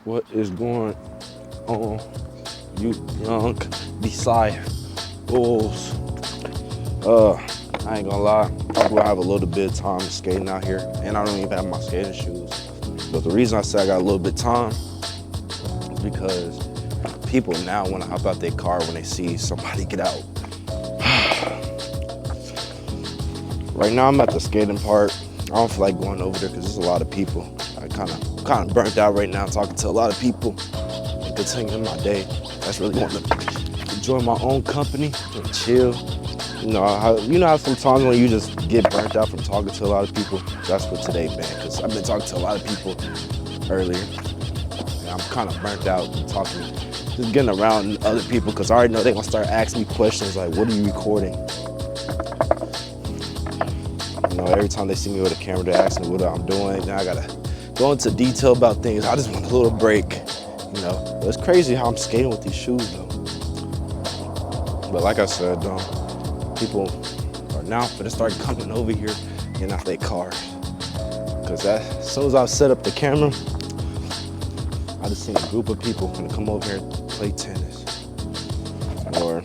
What is going on, you young disciples? I ain't gonna lie, I'm gonna have a little bit of time skating out here, and I don't even have my skating shoes. But the reason I say I got a little bit of time is because people now want to hop out their car when they see somebody get out. Right now I'm at the skating park. I don't feel like going over there because there's a lot of people. I kind of burnt out right now talking to a lot of people and continuing my day. That's really want to enjoy my own company and chill. You know how sometimes when you just get burnt out from talking to a lot of people? That's what today been, because I've been talking to a lot of people earlier. And I'm kind of burnt out from talking, just getting around other people, because I already know they're going to start asking me questions like, what are you recording? You know, every time they see me with a camera, they ask me what I'm doing. Now I got to go into detail about things. I just want a little break, you know. But it's crazy how I'm skating with these shoes, though. But like I said, people are now gonna start coming over here and out their cars. Because as soon as I set up the camera, I just seen a group of people gonna come over here and play tennis. Or,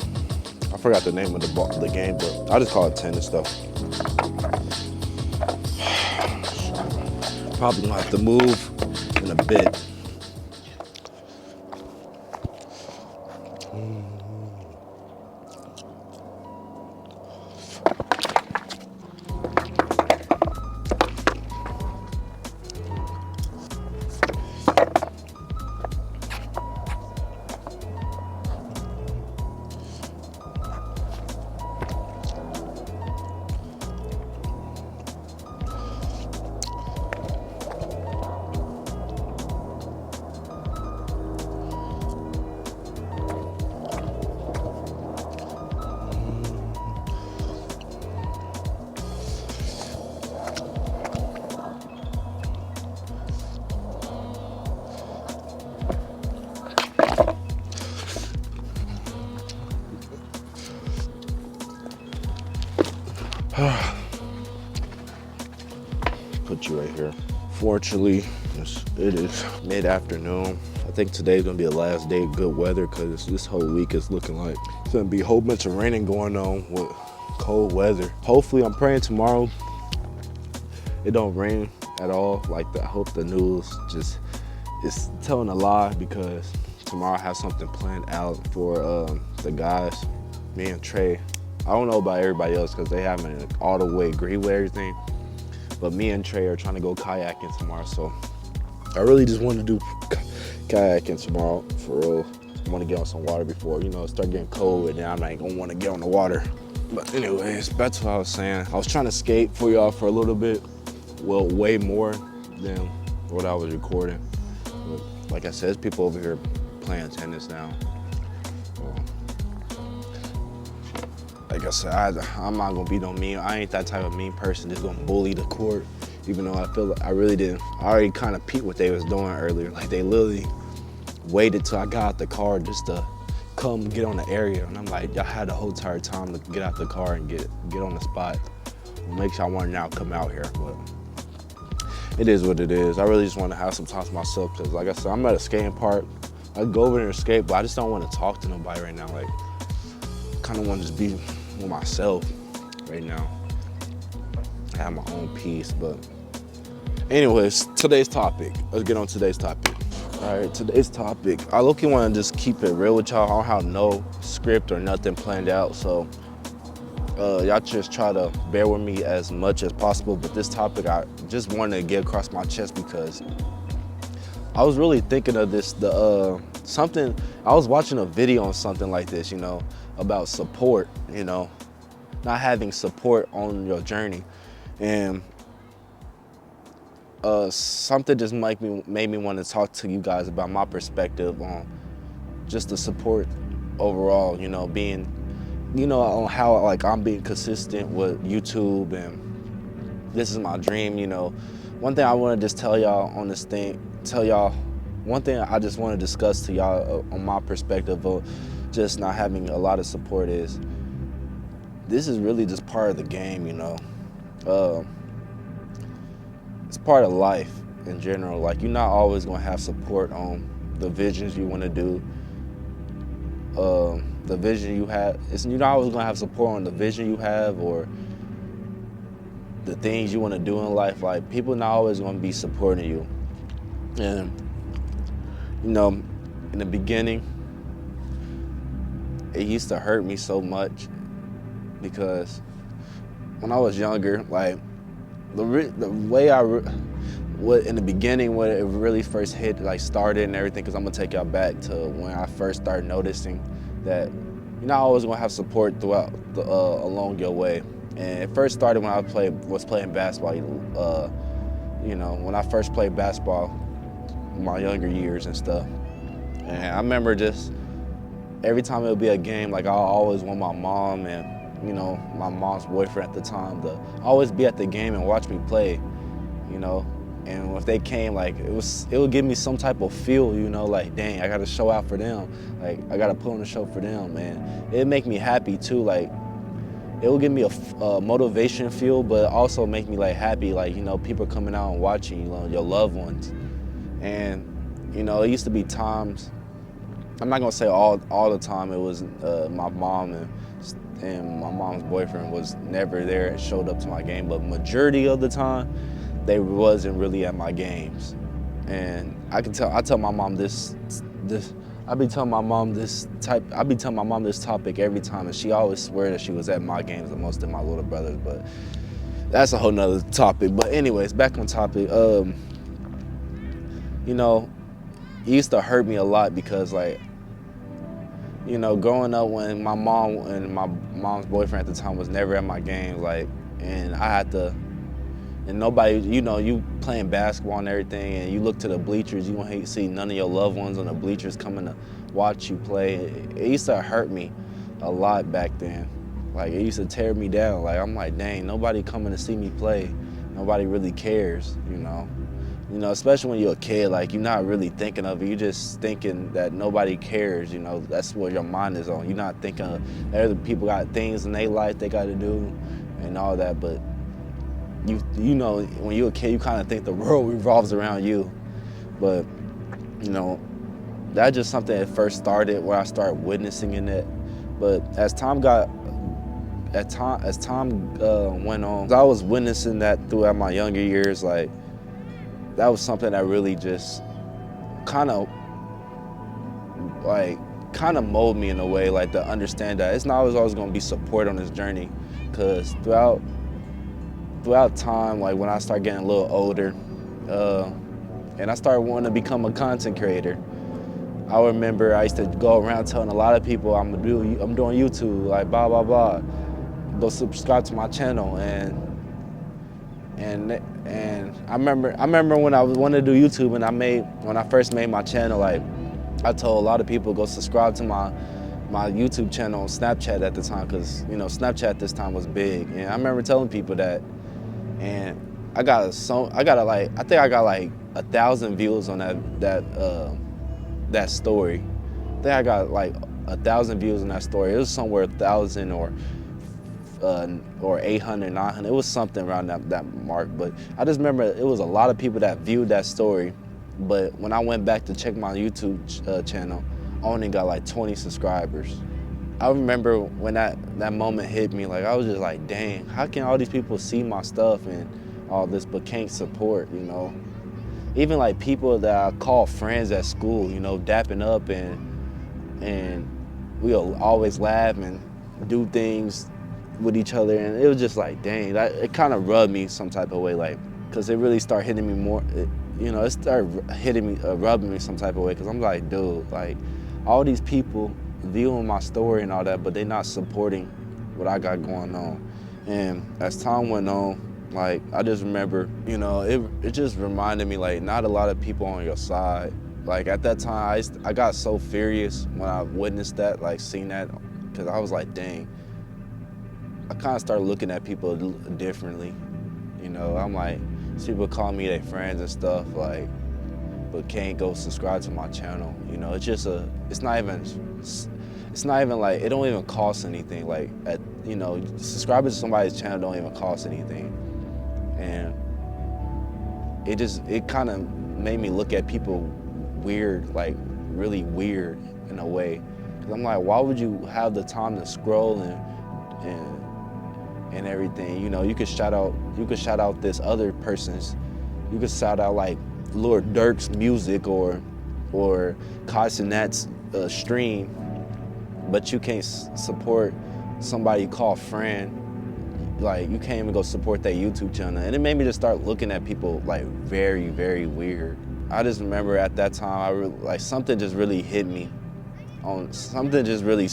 I forgot the name of the game, but I just call it tennis though. Probably gonna have to move in a bit. Put you right here. Fortunately, it is mid-afternoon. I think today's gonna be the last day of good weather because this whole week is looking like it's gonna be a whole bunch of raining going on with cold weather. Hopefully, I'm praying tomorrow it don't rain at all. I hope the news just is telling a lie, because tomorrow I have something planned out for the guys, me and Trey. I don't know about everybody else because they haven't all the way agreed with everything. But me and Trey are trying to go kayaking tomorrow, so I really just want to do kayaking tomorrow, for real. I want to get on some water before, it start getting cold, and then I'm not gonna want to get on the water. But anyways, back to what I was saying. I was trying to skate for y'all for a little bit, well, way more than what I was recording. But like I said, there's people over here playing tennis now. Like I said, I'm not gonna be no mean. I ain't that type of mean person that's gonna bully the court, even though I feel like I really didn't. I already kind of peeped what they was doing earlier. Like, they literally waited till I got out the car just to come get on the area. And I'm like, y'all had the whole entire time to get out the car and get on the spot. Make sure I want to now come out here, but it is what it is. I really just want to have some time to myself, because like I said, I'm at a skating park. I go over there and skate, but I just don't want to talk to nobody right now. Like, kind of want to just be with myself right now. I have my own peace. But anyways, today's topic. Let's get on today's topic. All right, today's topic. I low-key want to just keep it real with y'all. I don't have no script or nothing planned out, so y'all just try to bear with me as much as possible. But this topic, I just wanted to get across my chest because I was really thinking of this. I was watching a video on something like this, about support, not having support on your journey. And something just made me want to talk to you guys about my perspective on just the support overall, being, on how I'm being consistent with YouTube, and this is my dream. One thing I want to just tell y'all on this thing, one thing I just want to discuss to y'all on my perspective of just not having a lot of support is, this is really just part of the game, It's part of life. in general. Like, you're not always gonna have support on the visions you want to do. The vision you have, you're not always gonna have support on the vision you have or the things you want to do in life. Like, people not always gonna be supporting you. And you know, in the beginning, it used to hurt me so much because when I was younger, like the way what in the beginning, when it really first hit, like started and everything, because I'm gonna take y'all back to when I first started noticing that you're not always gonna have support throughout along your way. And it first started when I was playing basketball. You know, when I first played basketball, in my younger years and stuff. And I remember just every time it would be a game, like I always want my mom and my mom's boyfriend at the time to always be at the game and watch me play. You know, and if they came, like it would give me some type of feel, like dang, I got to show out for them, like I got to put on a show for them, man. It'd make me happy too, like it would give me a motivation feel, but also make me like happy, like people coming out and watching, your loved ones. And it used to be times, I'm not gonna say all the time, it was my mom and my mom's boyfriend was never there and showed up to my game, but majority of the time they wasn't really at my games. And I tell my mom this I be telling my mom this topic every time, and she always swear that she was at my games the most than my little brothers, but that's a whole nother topic. But anyways, back on topic, it used to hurt me a lot because, like, growing up when my mom and my mom's boyfriend at the time was never at my games, like, and I had to, and nobody, you playing basketball and everything, and you look to the bleachers, you won't see none of your loved ones on the bleachers coming to watch you play. It used to hurt me a lot back then. Like, it used to tear me down. Like, I'm like, dang, nobody coming to see me play. Nobody really cares, especially when you're a kid, like, you're not really thinking of it. You're just thinking that nobody cares, That's what your mind is on. You're not thinking of other people got things in their life they got to do and all that, but when you're a kid, you kind of think the world revolves around you. But, that's just something that first started where I started witnessing it. But as time went on, I was witnessing that throughout my younger years. Like, that was something that really just kind of molded me in a way, like, to understand that it's not always going to be support on this journey. Because throughout time, like when I started getting a little older, and I started wanting to become a content creator, I remember I used to go around telling a lot of people I'm doing YouTube, like blah blah blah. Go subscribe to my channel, and I remember when I wanted to do YouTube, and when I first made my channel, like I told a lot of people go subscribe to my YouTube channel on Snapchat at the time, because Snapchat this time was big, and I remember telling people that. And I think I got like 1,000 views on that story. I think I got like 1,000 views on that story. It was somewhere 1,000 or 800, 900. It was something around that mark. But I just remember it was a lot of people that viewed that story. But when I went back to check my YouTube channel, I only got like 20 subscribers. I remember when that moment hit me, like I was just like, dang, how can all these people see my stuff and all this but can't support, Even like people that I call friends at school, dapping up, and we'll always laugh and do things with each other, and it was just like, dang, it kind of rubbed me some type of way, like, because it really started hitting me more, it started hitting me, rubbing me some type of way, because I'm like, dude, like, all these people viewing my story and all that, but they're not supporting what I got going on. And as time went on, like, I just remember, it just reminded me, like, not a lot of people on your side. Like, at that time, I got so furious when I witnessed that, like, seen that, because I was like, dang. I kind of started looking at people differently. I'm like, people call me their friends and stuff, like, but can't go subscribe to my channel. It's just it's not even like, it don't even cost anything. Like, subscribing to somebody's channel don't even cost anything. And it kind of made me look at people weird, like really weird in a way. Cause I'm like, why would you have the time to scroll and everything? You know, you could shout out this other person's, you could shout out like Lord Durk's music or Kai Cenat's stream, but you can't support somebody you call friend. Like, you can't even go support their YouTube channel. And it made me just start looking at people like very, very weird. I just remember at that time, like something just really hit me. Something just really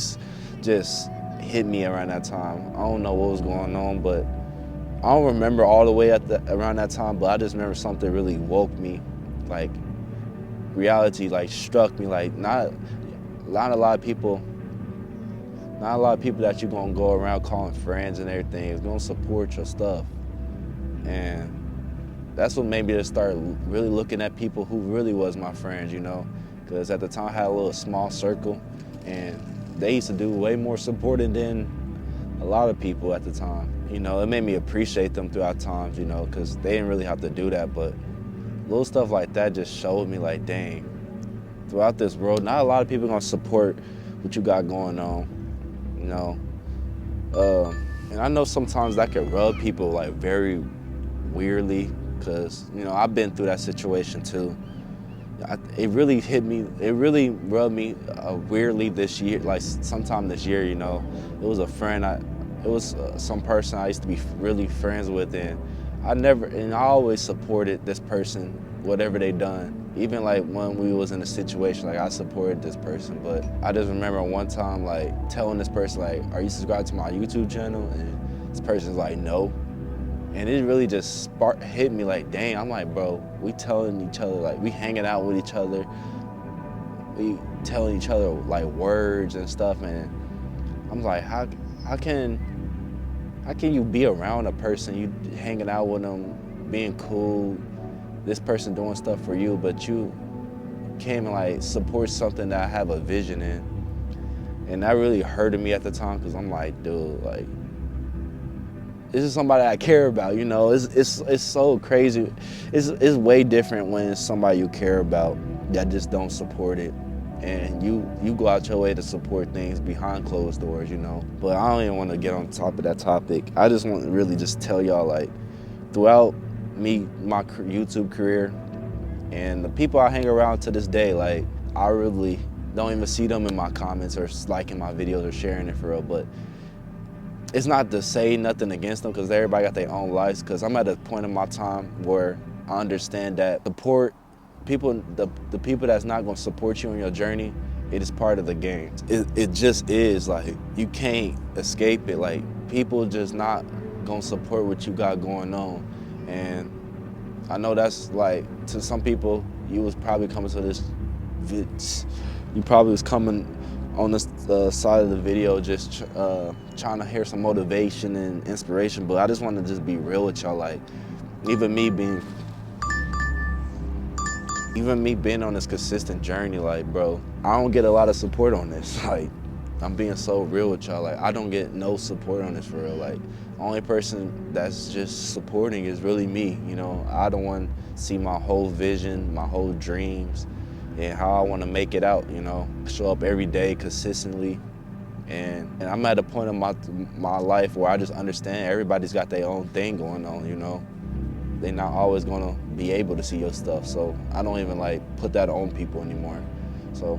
just hit me around that time. I don't know what was going on, but I don't remember all the way around that time, but I just remember something really woke me. Like, reality like struck me. Like, not a lot of people that you're gonna go around calling friends and everything is gonna support your stuff. And that's what made me just start really looking at people who really was my friends, you know? Because at the time I had a little small circle, and they used to do way more supporting than a lot of people at the time. You know, it made me appreciate them throughout times, you know, because they didn't really have to do that, but little stuff like that just showed me like, dang, throughout this world, not a lot of people are gonna support what you got going on, you know? And I know sometimes that can rub people like very weirdly, because, you know, I've been through that situation too. It really hit me, it really rubbed me weirdly this year, like sometime this year, you know. It was a friend, it was some person I used to be really friends with, and I always supported this person, whatever they done. Even like when we was in a situation, like I supported this person, but I just remember one time like telling this person like, are you subscribed to my YouTube channel? And this person's like, no. And it really just hit me like, dang, I'm like, bro, we telling each other, like we hanging out with each other, we telling each other like words and stuff, and I'm like, how can you be around a person, you hanging out with them, being cool, this person doing stuff for you, but you came and like support something that I have a vision in. And that really hurted me at the time, because I'm like, dude, like, this is somebody I care about, you know? It's so crazy. It's way different when it's somebody you care about that just don't support it. And you go out your way to support things behind closed doors, you know? But I don't even want to get on top of that topic. I just want to really just tell y'all, like, throughout my YouTube career and the people I hang around to this day, like, I really don't even see them in my comments or liking my videos or sharing it for real. But it's not to say nothing against them, because everybody got their own lives, because I'm at a point in my time where I understand that the people that's not going to support you on your journey, it is part of the game. It just is. Like, you can't escape it. Like, people just not going to support what you got going on. And I know that's like, to some people, you was probably coming to this, you probably was coming on this side of the video just trying to hear some motivation and inspiration, but I just want to just be real with y'all. Like, even me being on this consistent journey, like, bro, I don't get a lot of support on this. Like, I'm being so real with y'all. Like, I don't get no support on this for real. Like, the only person that's just supporting is really me, you know? I don't want to see my whole vision, my whole dreams, and how I want to make it out, you know? Show up every day consistently. And I'm at a point in my life where I just understand everybody's got their own thing going on, you know? They're not always gonna be able to see your stuff, so I don't even like put that on people anymore. So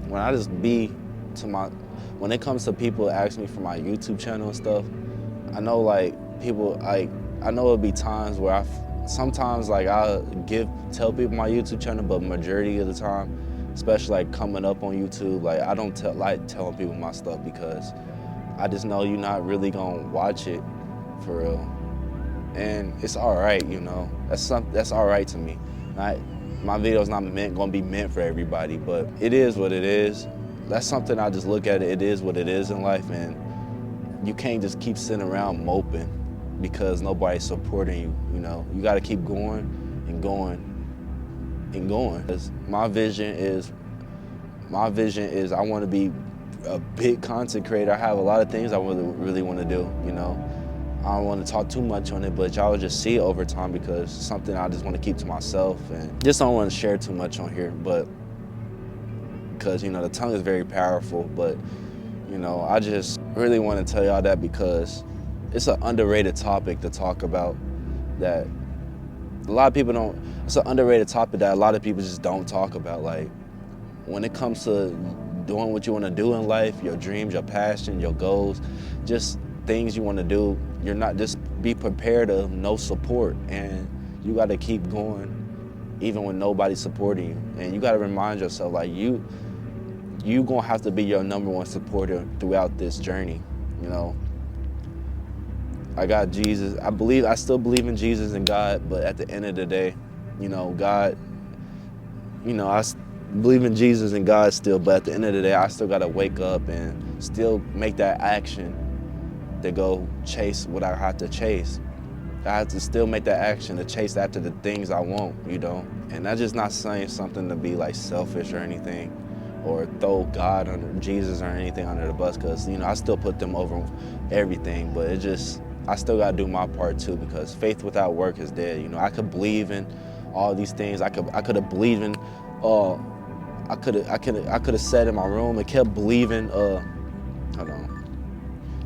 when I just when it comes to people asking me for my YouTube channel and stuff, I know like people, like, I know it'll be times where sometimes like I'll tell people my YouTube channel, but majority of the time, especially like coming up on YouTube, like I don't like telling people my stuff, because I just know you're not really gonna watch it for real. And it's all right, you know. That's all right to me. My video's not gonna be meant for everybody, but it is what it is. That's something I just look at it. It is what it is in life, and you can't just keep sitting around moping because nobody's supporting you. You know, you got to keep going and going and going. 'Cause my vision is I want to be a big content creator. I have a lot of things I really want to do, you know. I don't want to talk too much on it, but y'all will just see it over time because it's something I just want to keep to myself and just don't want to share too much on here. But because, you know, the tongue is very powerful, but, you know, I just really want to tell y'all that because it's an underrated topic to talk about that a lot of people don't, it's an underrated topic that a lot of people just don't talk about. Like, when it comes to doing what you want to do in life, your dreams, your passion, your goals, just things you want to do, you're not, just be prepared of no support, and you got to keep going even when nobody's supporting you. And you got to remind yourself, like, you gonna have to be your #1 supporter throughout this journey. You know, I got Jesus. I still believe in Jesus and God, but at the end of the day, you know, God, you know, I believe in Jesus and God still, but at the end of the day, I still gotta wake up and still make that action to go chase what I have to chase. I have to still make that action to chase after the things I want, you know? And that's just not saying something to be like selfish or anything, or throw God under Jesus or anything under the bus, because, you know, I still put them over everything, but it just, I still gotta do my part too, because faith without work is dead. You know, I could believe in all these things. I could have believed in, I could have sat in my room and kept believing, hold on.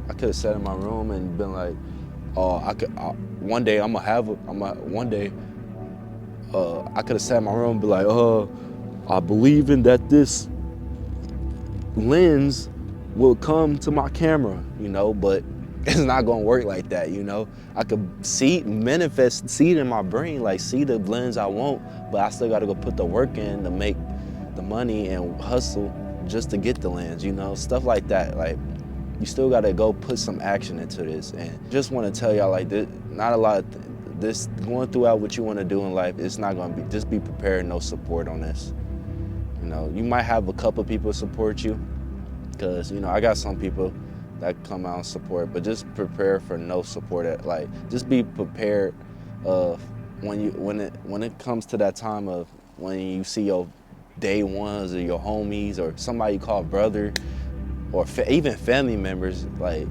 I could have sat in my room and been like, one day I could have sat in my room and be like, I believe in that this lens will come to my camera, you know, but it's not gonna work like that, you know. I could see it in my brain, like see the lens I want, but I still gotta go put the work in to make the money and hustle just to get the lens, you know, stuff like that. Like, you still gotta go put some action into this. And just wanna tell y'all, like, not a lot of this, going throughout what you wanna do in life, it's not gonna be, just be prepared, no support on this. You know, you might have a couple people support you, because, you know, I got some people that come out and support, but just prepare for no support. Like, just be prepared of when it comes to that time of when you see your day ones or your homies or somebody you call brother or even family members, like,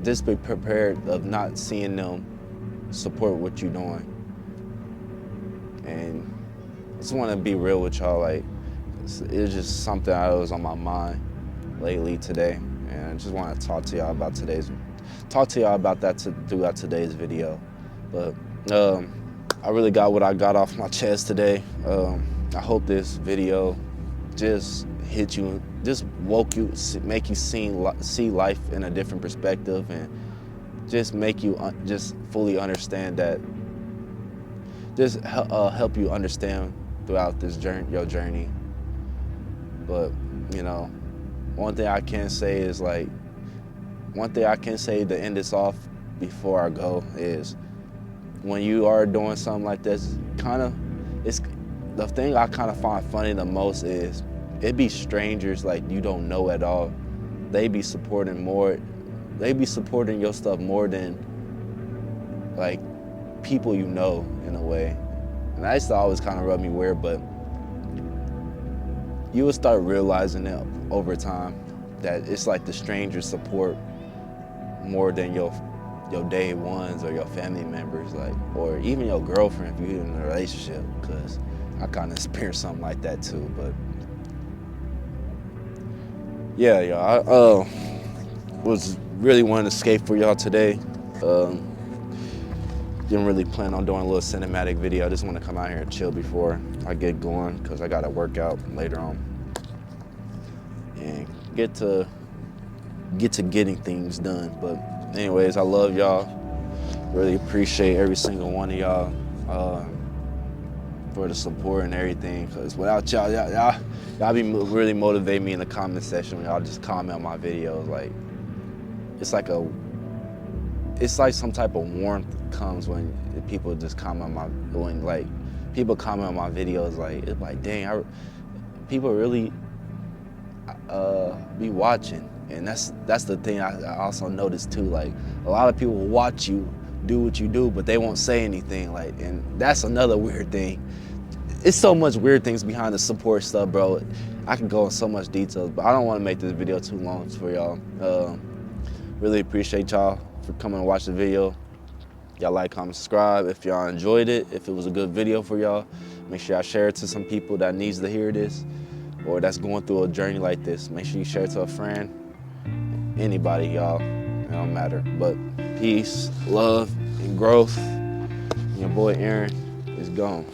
just be prepared of not seeing them support what you're doing. And I just want to be real with y'all, like, it's just something that was on my mind lately today, and I just want to talk to y'all about that throughout today's video. But I really got what I got off my chest today. I hope this video just hit you, just woke you, make you see life in a different perspective, and just make you just fully understand that, just help you understand throughout this journey, your journey. But, you know, one thing I can say to end this off before I go is, when you are doing something like this, the thing I kind of find funny the most is it be strangers like you don't know at all. They be supporting your stuff more than like people you know, in a way. And that used to always kind of rub me weird, but you will start realizing it over time that it's like the strangers support more than your day ones or your family members, like, or even your girlfriend if you're in a relationship, because I kind of experienced something like that too. But yeah, y'all, I was really wanting to skate for y'all today. Didn't really plan on doing a little cinematic video. I just want to come out here and chill before I get going, because I got to work out later on and get to getting things done. But anyways, I love y'all. Really appreciate every single one of y'all for the support and everything, because without y'all be really motivating me in the comment section when y'all just comment on my videos. Like, it's like some type of warmth comes when people just comment people comment on my videos. Like, it's like, dang, people really be watching. And that's the thing I also noticed too. Like, a lot of people watch you do what you do, but they won't say anything. Like, and that's another weird thing. It's so much weird things behind the support stuff, bro. I can go in so much details, but I don't want to make this video too long for y'all. Really appreciate y'all for coming to watch the video. Y'all like, comment, subscribe if y'all enjoyed it. If it was a good video for y'all, make sure y'all share it to some people that needs to hear this or that's going through a journey like this. Make sure you share it to a friend, anybody, y'all. It don't matter. But peace, love, and growth. Your boy Aaron is gone.